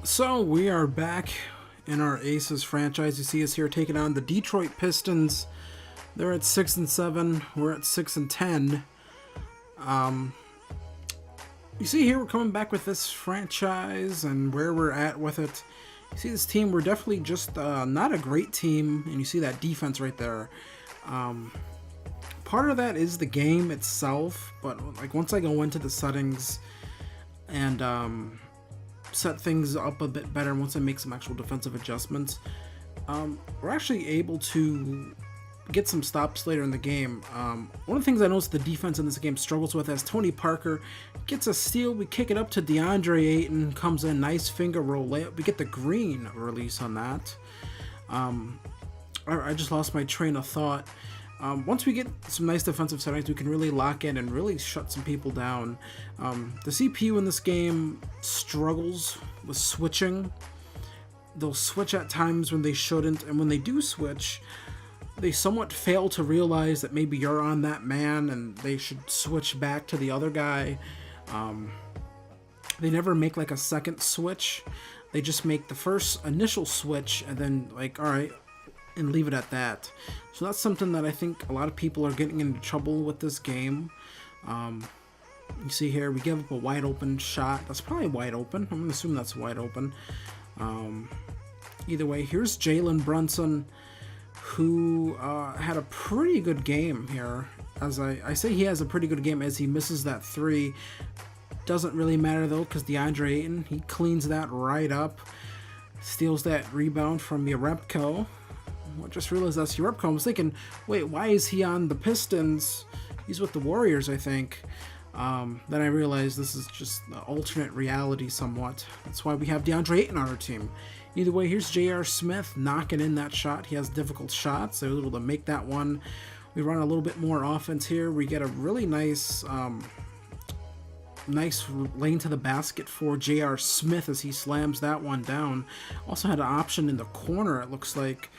So we are back in our Aces franchise. You see us here taking on the Detroit Pistons. They're at 6-7. We're at 6-10. You see here we're coming back with this franchise and where we're at with it. You see this team, we're definitely just not a great team, and you see that defense right there. Part of that is the game itself, but like once I go into the settings and set things up a bit better, once I make some actual defensive adjustments, we're actually able to get some stops later in the game. One of the things I noticed the defense in this game struggles with as Tony Parker gets a steal, we kick it up to DeAndre Ayton, comes in, nice finger roll layup, we get the green release on that. I just lost my train of thought. Once we get some nice defensive settings, we can really lock in and really shut some people down. The CPU in this game struggles with switching. They'll switch at times when they shouldn't, and when they do switch, they somewhat fail to realize that maybe you're on that man and they should switch back to the other guy. They never make like a second switch. They just make the first initial switch and then like, all right, and leave it at that. So that's something that I think a lot of people are getting into trouble with this game. You see here, we give up a wide open shot. That's probably wide open. I'm gonna assume that's wide open. Either way, here's Jalen Brunson, who had a pretty good game here. As I say he has a pretty good game as he misses that three. Doesn't really matter though, because DeAndre Ayton, he cleans that right up. Steals that rebound from Yaremko. I just realized that's Yaremko. I was thinking, wait, why is he on the Pistons? He's with the Warriors, I think. Then I realized this is just the alternate reality somewhat. That's why we have DeAndre Ayton on our team. Either way, here's J.R. Smith knocking in that shot. He has difficult shots. They're able to make that one. We run a little bit more offense here. We get a really nice lane to the basket for J.R. Smith as he slams that one down. Also had an option in the corner, it looks like,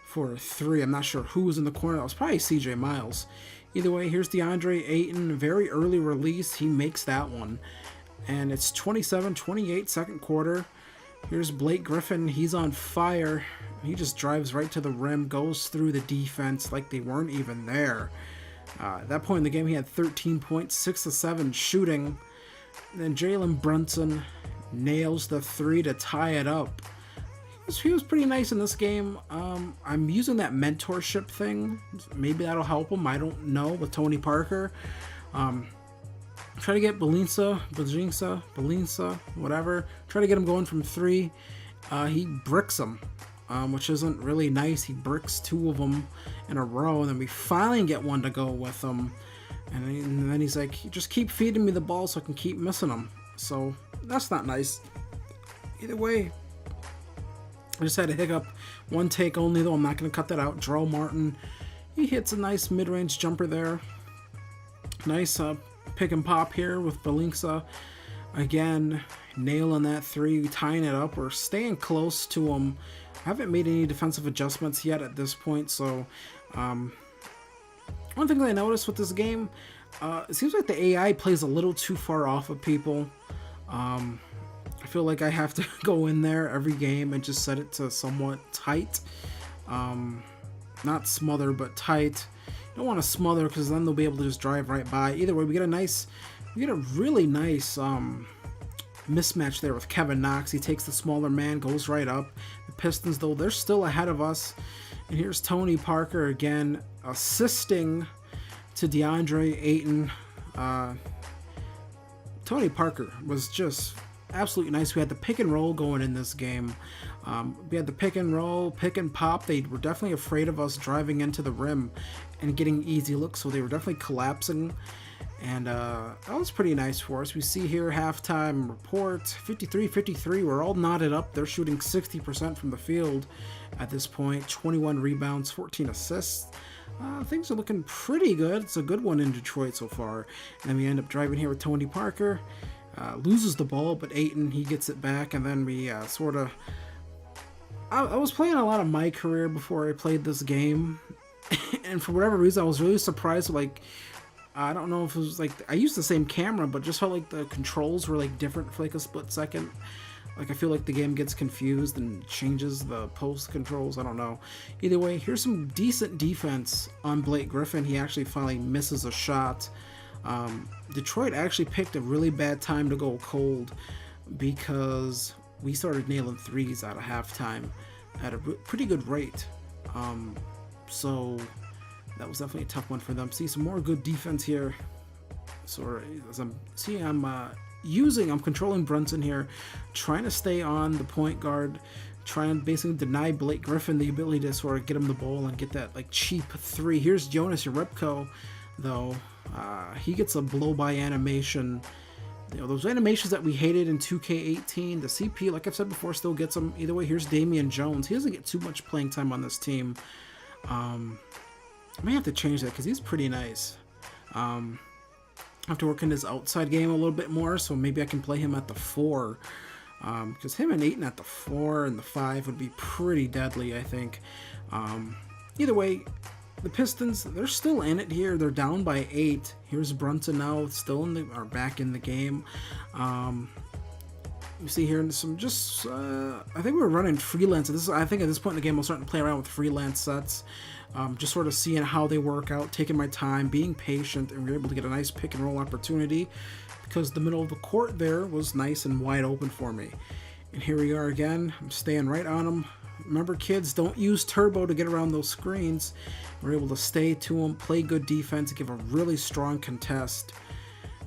for a three. I'm not sure who was in the corner. That was probably C.J. Miles. Either way, here's DeAndre Ayton. Very early release. He makes that one. And it's 27-28 second quarter. Here's Blake Griffin. He's on fire. He just drives right to the rim, goes through the defense like they weren't even there. At that point in the game, he had 13 points, 6 of 7 shooting. Then Jalen Brunson nails the three to tie it up. He was pretty nice in this game. I'm using that mentorship thing. Maybe that'll help him. I don't know, with Tony Parker. Try to get Belinsa, whatever. Try to get him going from three. He bricks them, which isn't really nice. He bricks two of them in a row, and then we finally get one to go with him. And then he's like, just keep feeding me the ball so I can keep missing them. So that's not nice. Either way, I just had a hiccup. One take only, though. I'm not going to cut that out. Jarrell Martin, he hits a nice mid-range jumper there. Nice pick and pop here with Belinsa. Again, nailing that three, tying it up. We're staying close to him. I haven't made any defensive adjustments yet at this point, so one thing that I noticed with this game, it seems like the AI plays a little too far off of people. I feel like I have to go in there every game and just set it to somewhat tight. Not smother, but tight. Don't want to smother because then they'll be able to just drive right by. Either way, we get a really nice mismatch there with Kevin Knox. He takes the smaller man, goes right up. The Pistons, though, they're still ahead of us. And here's Tony Parker again, assisting to DeAndre Ayton. Tony Parker was just absolutely nice. We had the pick and roll going in this game. We had the pick and roll, pick and pop. They were definitely afraid of us driving into the rim and getting easy looks, so they were definitely collapsing. And that was pretty nice for us. We see here halftime report, 53-53. We're all knotted up. They're shooting 60% from the field at this point. 21 rebounds, 14 assists. Things are looking pretty good. It's a good one in Detroit so far. And then we end up driving here with Tony Parker. Loses the ball, but Ayton, he gets it back. And then we sort of... I was playing a lot of my career before I played this game. And for whatever reason, I was really surprised. Like, I don't know if it was like... I used the same camera, but just felt like the controls were like different for like a split second. Like, I feel like the game gets confused and changes the post controls. I don't know. Either way, here's some decent defense on Blake Griffin. He actually finally misses a shot. Detroit actually picked a really bad time to go cold because we started nailing threes out of halftime at a pretty good rate. So that was definitely a tough one for them. See some more good defense here. So as I'm seeing, I'm controlling Brunson here, trying to stay on the point guard, trying to basically deny Blake Griffin the ability to sort of get him the ball and get that like cheap three. Here's Jonas Jerebko, though. He gets a blow-by animation. You know, those animations that we hated in 2K18, the CP, like I've said before, still gets them. Either way, here's Damian Jones. He doesn't get too much playing time on this team. I may have to change that because he's pretty nice. I have to work in his outside game a little bit more, so maybe I can play him at the 4. Because him and Ayton at the 4 and the 5 would be pretty deadly, I think. Either way, the Pistons, they're still in it here. They're down by 8. Here's Brunson now, still back in the game. You see here some just, I think we're running freelance. I think at this point in the game, I'm starting to play around with freelance sets. Just sort of seeing how they work out, taking my time, being patient, and we were able to get a nice pick and roll opportunity because the middle of the court there was nice and wide open for me. And here we are again. I'm staying right on them. Remember, kids, don't use turbo to get around those screens. We're able to stay to them, play good defense, give a really strong contest.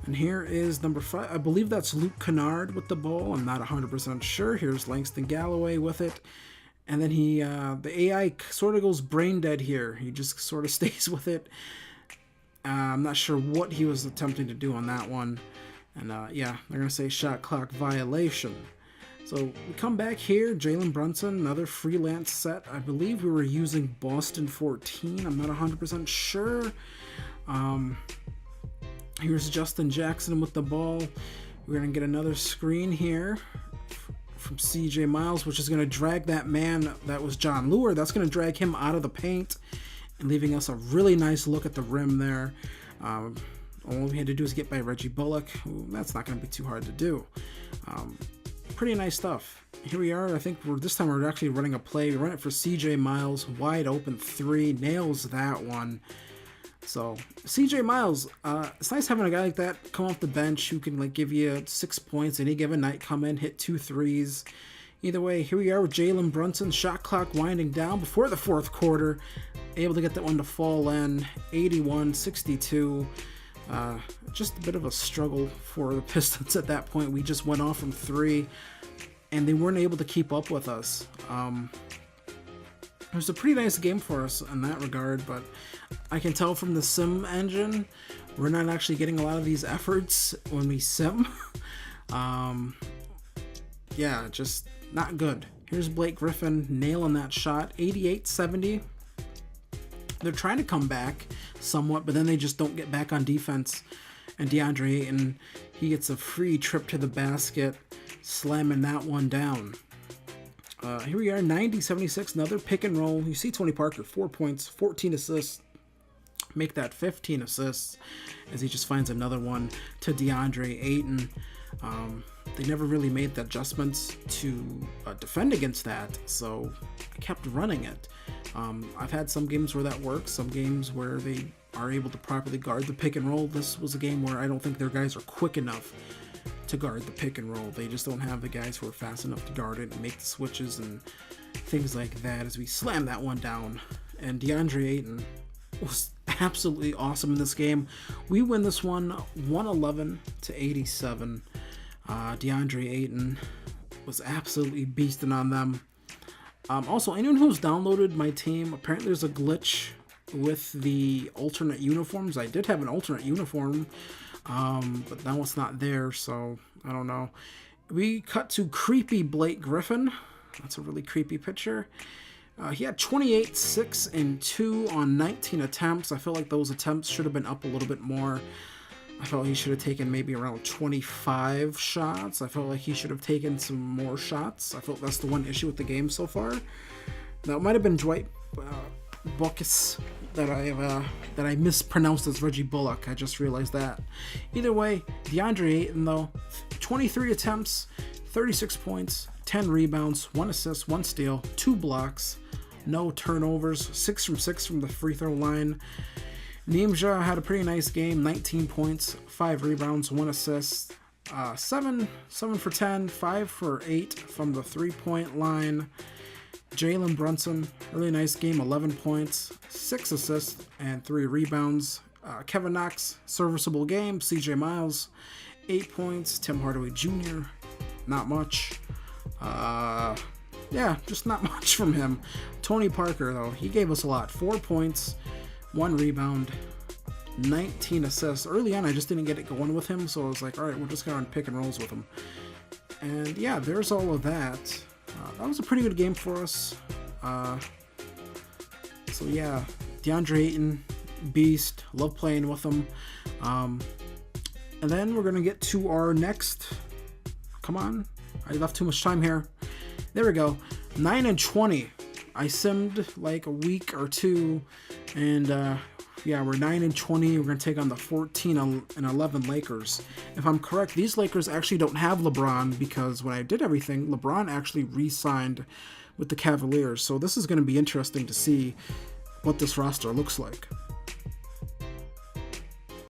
And here is number 5. I believe that's Luke Kennard with the ball. I'm not 100% sure. Here's Langston Galloway with it. And then the AI sort of goes brain dead here. He just sort of stays with it. I'm not sure what he was attempting to do on that one. And yeah, they're going to say shot clock violation. So we come back here, Jalen Brunson, another freelance set. I believe we were using Boston 14. I'm not 100% sure. Here's Justin Jackson with the ball. We're going to get another screen here from CJ Miles, which is going to drag that man that was John Lure. That's going to drag him out of the paint and leaving us a really nice look at the rim there. All we had to do is get by Reggie Bullock. Ooh, that's not going to be too hard to do. Pretty nice stuff. Here we are. I think this time we're actually running a play. We run it for CJ Miles, wide open 3, nails that one. So CJ Miles, it's nice having a guy like that come off the bench who can like give you 6 points any given night, come in, hit 2 threes. Either way, here we are with Jalen Brunson, shot clock winding down before the 4th quarter, able to get that one to fall in, 81-62. Just a bit of a struggle for the Pistons at that point. We just went off from 3 and they weren't able to keep up with us. It was a pretty nice game for us in that regard, but I can tell from the sim engine we're not actually getting a lot of these efforts when we sim. Yeah, just not good. Here's Blake Griffin nailing that shot, 88-70. They're trying to come back somewhat, but then they just don't get back on defense. And DeAndre Ayton, he gets a free trip to the basket, slamming that one down. Here we are, 90-76, another pick and roll. You see Tony Parker, 4 points, 14 assists. Make that 15 assists as he just finds another one to DeAndre Ayton. They never really made the adjustments to defend against that, so I kept running it. I've had some games where that works, some games where they are able to properly guard the pick and roll. This was a game where I don't think their guys are quick enough to guard the pick and roll. They just don't have the guys who are fast enough to guard it and make the switches and things like that as we slam that one down. And DeAndre Ayton was absolutely awesome in this game. We win this one 111-87. DeAndre Ayton was absolutely beasting on them. Also, anyone who's downloaded my team, apparently there's a glitch with the alternate uniforms. I did have an alternate uniform, but now it's not there, so I don't know. We cut to creepy Blake Griffin. That's a really creepy picture. He had 28, 6, and 2 on 19 attempts. I feel like those attempts should have been up a little bit more. I felt he should have taken maybe around 25 shots. I felt like he should have taken some more shots. I felt that's the one issue with the game so far. Now, it might have been Dwight Bacchus that I mispronounced as Reggie Bullock. I just realized that. Either way, DeAndre Ayton, though, 23 attempts, 36 points, 10 rebounds, 1 assist, 1 steal, 2 blocks, no turnovers, 6 from 6 from the free throw line. Nimja had a pretty nice game, 19 points, 5 rebounds, 1 assist, 7 for 10, 5 for 8 from the 3-point line. Jalen Brunson, really nice game, 11 points, 6 assists, and 3 rebounds. Kevin Knox, serviceable game. CJ Miles, 8 points. Tim Hardaway Jr., not much. Yeah, just not much from him. Tony Parker, though, he gave us a lot. 4 points, 1 rebound, 19 assists. Early on, I just didn't get it going with him, so I was like, all right, we're just going to pick and rolls with him. And yeah, there's all of that. That was a pretty good game for us. So yeah, DeAndre Ayton, beast. Love playing with him. And then we're going to get to our next... Come on. I left too much time here. There we go. 9-20. I simmed like a week or two. And yeah, we're 9-20. We're going to take on the 14-11 Lakers. If I'm correct, these Lakers actually don't have LeBron because when I did everything, LeBron actually re-signed with the Cavaliers. So this is going to be interesting to see what this roster looks like.